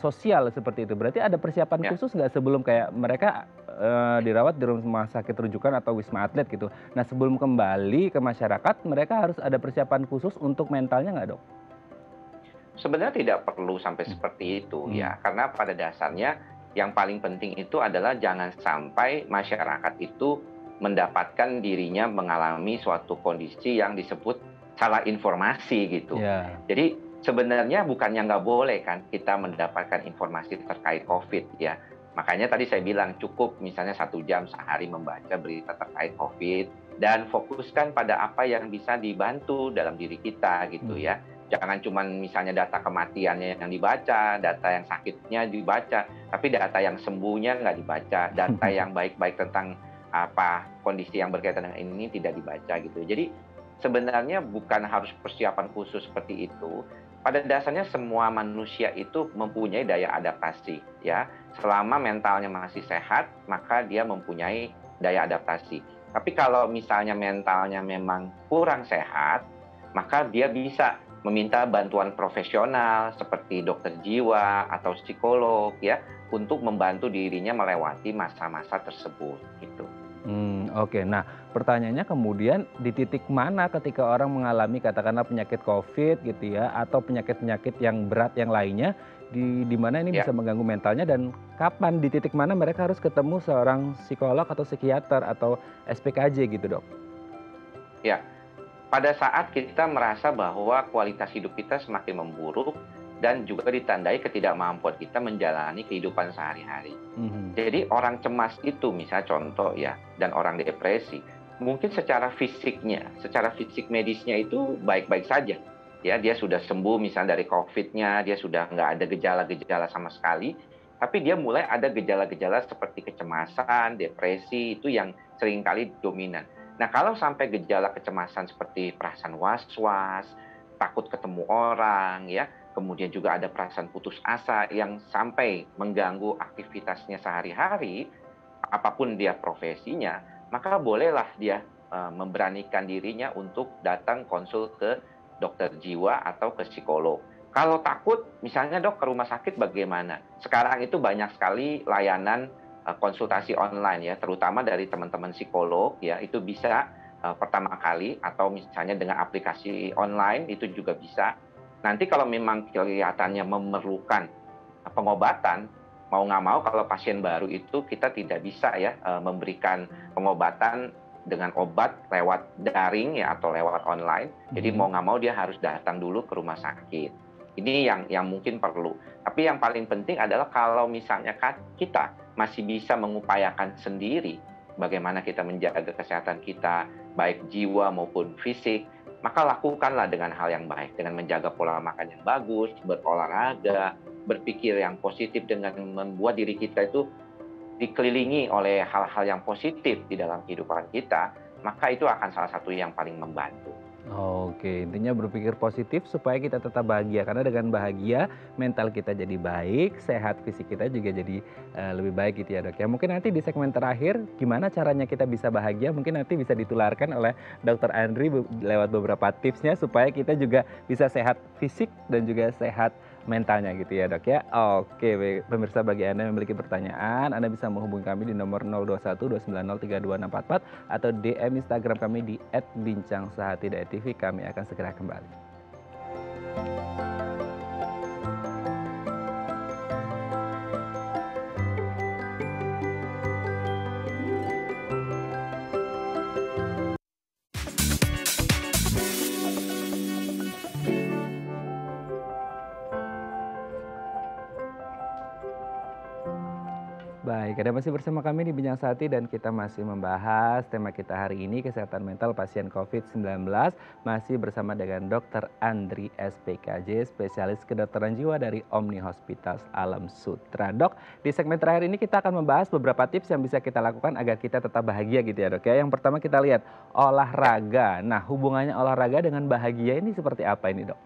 sosial seperti itu. Berarti ada persiapan ya. khusus nggak sebelum kayak mereka dirawat di rumah sakit rujukan atau Wisma Atlet gitu. Nah sebelum kembali ke masyarakat, mereka harus ada persiapan khusus untuk mentalnya nggak Dok? Sebenarnya tidak perlu sampai Hmm. seperti itu Hmm. ya, karena pada dasarnya yang paling penting itu adalah jangan sampai masyarakat itu mendapatkan dirinya mengalami suatu kondisi yang disebut salah informasi gitu. Ya. Jadi sebenarnya bukannya nggak boleh kan kita mendapatkan informasi terkait COVID ya. Makanya tadi saya bilang cukup misalnya 1 jam sehari membaca berita terkait COVID dan fokuskan pada apa yang bisa dibantu dalam diri kita gitu Hmm. ya. Jangan cuman misalnya data kematiannya yang dibaca, data yang sakitnya dibaca, tapi data yang sembuhnya nggak dibaca, data yang baik-baik tentang apa kondisi yang berkaitan dengan ini tidak dibaca gitu. Jadi sebenarnya bukan harus persiapan khusus seperti itu. Pada dasarnya semua manusia itu mempunyai daya adaptasi ya. Selama mentalnya masih sehat, maka dia mempunyai daya adaptasi. Tapi kalau misalnya mentalnya memang kurang sehat, maka dia bisa meminta bantuan profesional seperti dokter jiwa atau psikolog ya untuk membantu dirinya melewati masa-masa tersebut gitu. Oke. Nah, pertanyaannya kemudian di titik mana ketika orang mengalami katakanlah penyakit COVID gitu ya, atau penyakit-penyakit yang berat yang lainnya, di mana ini bisa Ya, mengganggu mentalnya dan kapan, di titik mana mereka harus ketemu seorang psikolog atau psikiater atau SPKJ gitu, Dok? ya. Pada saat kita merasa bahwa kualitas hidup kita semakin memburuk dan juga ditandai ketidakmampuan kita menjalani kehidupan sehari-hari. Mhm. Jadi orang cemas itu misalnya contoh ya, dan orang depresi, mungkin secara fisiknya, secara fisik medisnya itu baik-baik saja. Ya, dia sudah sembuh misalnya dari COVID-nya, dia sudah nggak ada gejala-gejala sama sekali, tapi dia mulai ada gejala-gejala seperti kecemasan, depresi, itu yang seringkali dominan. Nah, kalau sampai gejala kecemasan seperti perasaan was-was, takut ketemu orang, ya, kemudian juga ada perasaan putus asa yang sampai mengganggu aktivitasnya sehari-hari, apapun dia profesinya, maka bolehlah dia memberanikan dirinya untuk datang konsul ke dokter jiwa atau ke psikolog. Kalau takut, misalnya dok ke rumah sakit bagaimana? Sekarang itu banyak sekali layanan konsultasi online ya, terutama dari teman-teman psikolog ya, itu bisa pertama kali atau misalnya dengan aplikasi online itu juga bisa. Nanti kalau memang kelihatannya memerlukan pengobatan, mau nggak mau kalau pasien baru itu kita tidak bisa ya memberikan pengobatan dengan obat lewat daring ya atau lewat online. Jadi Mhm. mau nggak mau dia harus datang dulu ke rumah sakit. Ini yang mungkin perlu. Tapi yang paling penting adalah kalau misalnya kita masih bisa mengupayakan sendiri bagaimana kita menjaga kesehatan kita, baik jiwa maupun fisik, maka lakukanlah dengan hal yang baik, dengan menjaga pola makan yang bagus, berolahraga, berpikir yang positif dengan membuat diri kita itu dikelilingi oleh hal-hal yang positif di dalam kehidupan kita, maka itu akan salah satu yang paling membantu. Oke, intinya berpikir positif supaya kita tetap bahagia. Karena dengan bahagia, mental kita jadi baik, sehat fisik kita juga jadi lebih baik gitu ya dok ya. Mungkin nanti di segmen terakhir, gimana caranya kita bisa bahagia, mungkin nanti bisa ditularkan oleh dokter Andri lewat beberapa tipsnya supaya kita juga bisa sehat fisik dan juga sehat mentalnya gitu ya dok ya. Oke, baik. Pemirsa bagi Anda yang memiliki pertanyaan, Anda bisa menghubungi kami di nomor 021 290 32644 atau DM Instagram kami di @bincangsahatidakTV. Kami akan segera kembali. Baik, Anda masih bersama kami di Bincang Sati dan kita masih membahas tema kita hari ini kesehatan mental pasien COVID-19 masih bersama dengan Dr. Andri SPKJ, spesialis kedokteran jiwa dari Omni Hospital Alam Sutra. Dok, di segmen terakhir ini kita akan membahas beberapa tips yang bisa kita lakukan agar kita tetap bahagia gitu ya dok ya. Yang pertama kita lihat olahraga. Nah, hubungannya olahraga dengan bahagia ini seperti apa ini dok?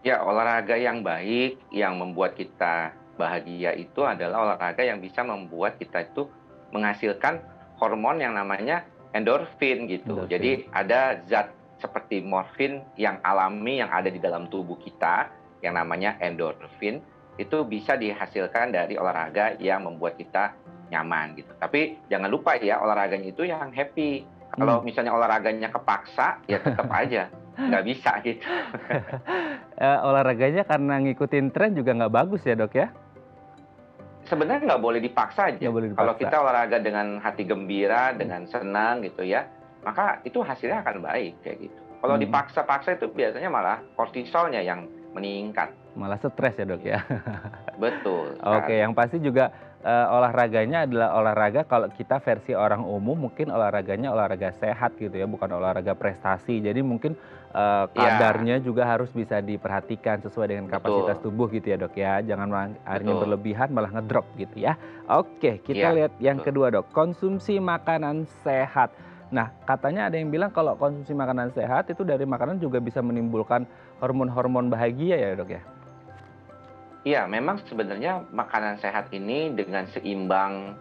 Ya, olahraga yang baik yang membuat kita bahagia itu adalah olahraga yang bisa membuat kita itu menghasilkan hormon yang namanya endorfin gitu. Endorfin. Jadi ada zat seperti morfin yang alami yang ada di dalam tubuh kita yang namanya endorfin itu bisa dihasilkan dari olahraga yang membuat kita nyaman gitu. Tapi jangan lupa ya olahraganya itu yang happy. Kalau misalnya olahraganya kepaksa ya tetap aja nggak bisa gitu. Olahraganya karena ngikutin tren juga nggak bagus ya dok ya? Sebenarnya nggak boleh dipaksa aja. Nggak boleh Kalau dipaksa. kita olahraga dengan hati gembira, dengan senang gitu ya, maka itu hasilnya akan baik kayak gitu. Kalau dipaksa-paksa itu biasanya malah kortisolnya yang meningkat. Malah stres ya dok ya? Betul Oke, sekali. yang pasti juga olahraganya adalah olahraga kalau kita versi orang umum mungkin olahraganya olahraga sehat gitu ya, bukan olahraga prestasi. Jadi mungkin Iya, kadarnya juga harus bisa diperhatikan sesuai dengan kapasitas betul, tubuh gitu ya dok ya. Jangan akhirnya betul. berlebihan malah ngedrop gitu ya. Oke, kita Iya, lihat yang betul. kedua dok, konsumsi makanan sehat. Nah, katanya ada yang bilang kalau konsumsi makanan sehat itu dari makanan juga bisa menimbulkan hormon-hormon bahagia ya dok ya? Iya, memang sebenarnya makanan sehat ini dengan seimbang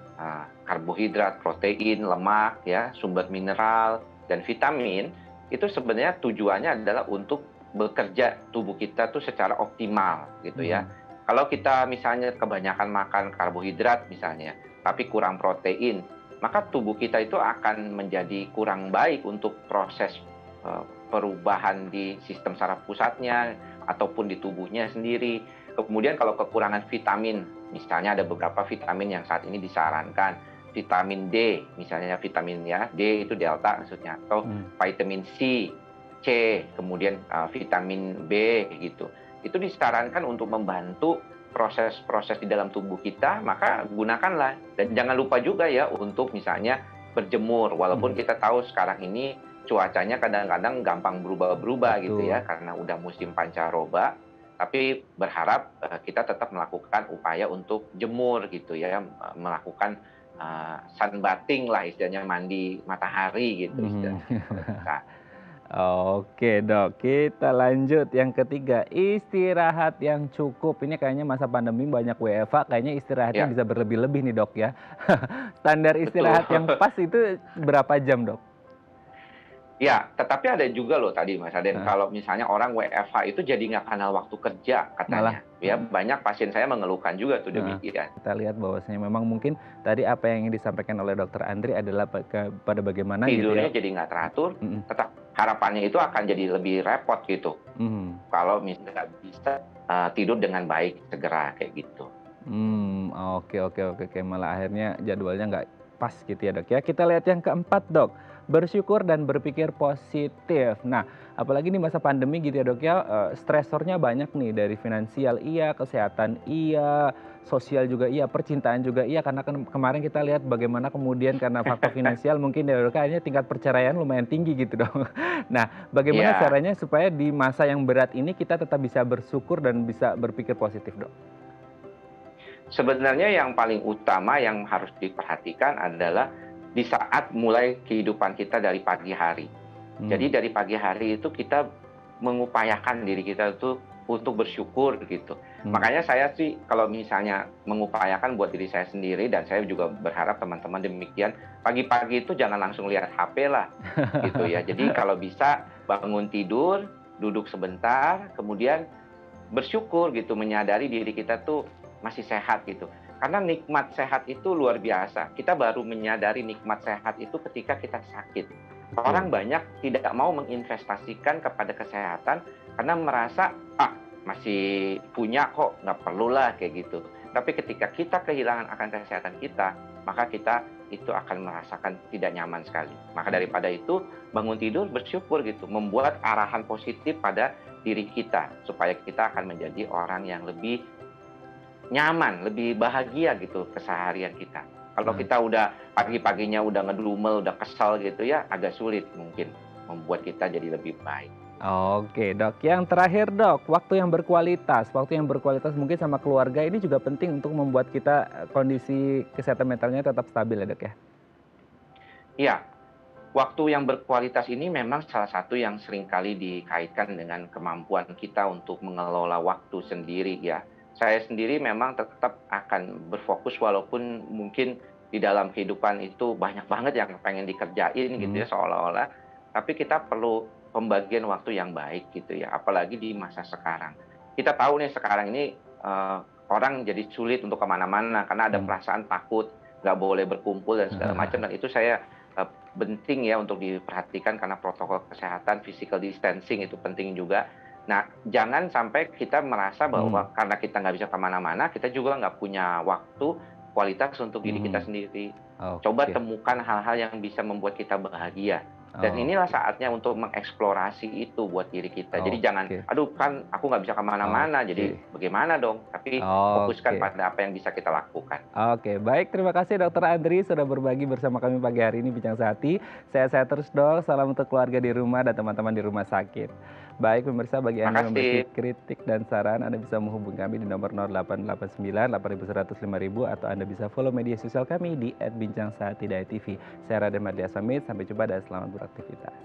karbohidrat, protein, lemak, ya, sumber mineral, dan vitamin, itu sebenarnya tujuannya adalah untuk bekerja tubuh kita tuh secara optimal gitu ya. Mhm. Kalau kita misalnya kebanyakan makan karbohidrat misalnya, tapi kurang protein, maka tubuh kita itu akan menjadi kurang baik untuk proses perubahan di sistem saraf pusatnya ataupun di tubuhnya sendiri. Kemudian kalau kekurangan vitamin, misalnya ada beberapa vitamin yang saat ini disarankan, vitamin D, misalnya vitamin ya, D itu delta maksudnya, atau Mmm. vitamin C, C, kemudian vitamin B gitu. Itu disarankan untuk membantu proses-proses di dalam tubuh kita, maka gunakanlah. Dan jangan lupa juga ya untuk misalnya berjemur, walaupun Mhm. kita tahu sekarang ini cuacanya kadang-kadang gampang berubah-berubah gitu ya, Betul. karena udah musim pancaroba. Tapi berharap kita tetap melakukan upaya untuk jemur gitu ya, melakukan sunbathing lah istilahnya, mandi matahari gitu Mhm. istilahnya kalau bisa. Oke dok, kita lanjut yang ketiga, istirahat yang cukup. Ini kayaknya masa pandemi banyak WFH, kayaknya istirahatnya Ya, bisa berlebih-lebih nih dok ya. Standar betul. istirahat yang pas itu berapa jam dok? Ya, tetapi ada juga loh tadi Mas Aden, Heeh, kalau misalnya orang WFH itu jadi nggak kenal waktu kerja malah katanya. Ya, heeh, banyak pasien saya mengeluhkan juga tuh heeh. demikian. Kita lihat bahwasanya memang mungkin tadi apa yang disampaikan oleh dokter Andri adalah pada bagaimana gitu ya. Tidurnya jadi nggak teratur, Mhm, tetap harapannya itu akan jadi lebih repot gitu. mhm. Kalau misalnya nggak bisa tidur dengan baik segera kayak gitu. Oke oke oke oke, malah akhirnya jadwalnya nggak pas gitu ya, Dok, ya. Kita lihat yang keempat, Dok, bersyukur dan berpikir positif. Nah, apalagi di masa pandemi gitu ya, Dok, ya, stresornya banyak nih dari finansial iya, kesehatan iya, sosial juga iya, percintaan juga iya, karena kan kemarin kita lihat bagaimana kemudian karena faktor finansial mungkin ya, Dok, akhirnya tingkat perceraian lumayan tinggi gitu, Dok. Nah, bagaimana Iya, caranya supaya di masa yang berat ini kita tetap bisa bersyukur dan bisa berpikir positif, Dok? sebenarnya yang paling utama yang harus diperhatikan adalah di saat mulai kehidupan kita dari pagi hari. Jadi Mmm, dari pagi hari itu kita mengupayakan diri kita itu untuk bersyukur gitu. mmm. Makanya saya sih kalau misalnya mengupayakan buat diri saya sendiri dan saya juga berharap teman-teman demikian, pagi-pagi itu jangan langsung lihat HP lah gitu ya. Jadi kalau bisa bangun tidur, duduk sebentar, kemudian bersyukur gitu, menyadari diri kita tuh masih sehat gitu. Karena nikmat sehat itu luar biasa. Kita baru menyadari nikmat sehat itu ketika kita sakit. Betul. Orang banyak tidak mau menginvestasikan kepada kesehatan karena merasa, masih punya kok, nggak perlulah kayak gitu. Tapi ketika kita kehilangan akan kesehatan kita, maka kita itu akan merasakan tidak nyaman sekali. Maka daripada itu, bangun tidur bersyukur gitu, membuat arahan positif pada diri kita supaya kita akan menjadi orang yang lebih nyaman, lebih bahagia gitu keseharian kita. Kalau Nah, kita udah pagi-paginya udah ngedumel, udah kesal gitu ya, agak sulit mungkin membuat kita jadi lebih baik. oke Dok, yang terakhir Dok, waktu yang berkualitas mungkin sama keluarga ini juga penting untuk membuat kita kondisi kesehatan mentalnya tetap stabil ya Dok ya? Iya, waktu yang berkualitas ini memang salah satu yang seringkali dikaitkan dengan kemampuan kita untuk mengelola waktu sendiri ya. Saya sendiri memang tetap akan berfokus walaupun mungkin di dalam kehidupan itu banyak banget yang pengen dikerjain gitu Mhm, ya seolah-olah, tapi kita perlu pembagian waktu yang baik gitu ya, apalagi di masa sekarang. Kita tahu nih sekarang ini orang jadi sulit untuk kemana-mana karena ada mhm. perasaan takut, nggak boleh berkumpul dan segala macam dan itu saya penting ya untuk diperhatikan karena protokol kesehatan, physical distancing itu penting juga. Nah, jangan sampai kita merasa Mhm, bahwa karena kita nggak bisa kemana-mana, kita juga nggak punya waktu kualitas untuk diri kita mhm. sendiri. Coba Oke, temukan hal-hal yang bisa membuat kita bahagia. Dan inilah oke, saatnya untuk mengeksplorasi itu buat diri kita. Jadi jangan, oke, aduh kan aku nggak bisa kemana-mana, oke, jadi bagaimana dong? Tapi fokuskan oke. pada apa yang bisa kita lakukan. Oke, baik, terima kasih Dokter Andri sudah berbagi bersama kami pagi hari ini Bincang Sehati. Sehat-sehat terus Dok, salam untuk keluarga di rumah dan teman-teman di rumah sakit. Baik pemirsa, bagi Anda yang memiliki Makasih. kritik dan saran, Anda bisa menghubungi kami di nomor 0889 8100 5000 atau Anda bisa follow media sosial kami di @bincangsehati.tv. Saya Raden Mardiasamid, sampai jumpa dan selamat beraktivitas.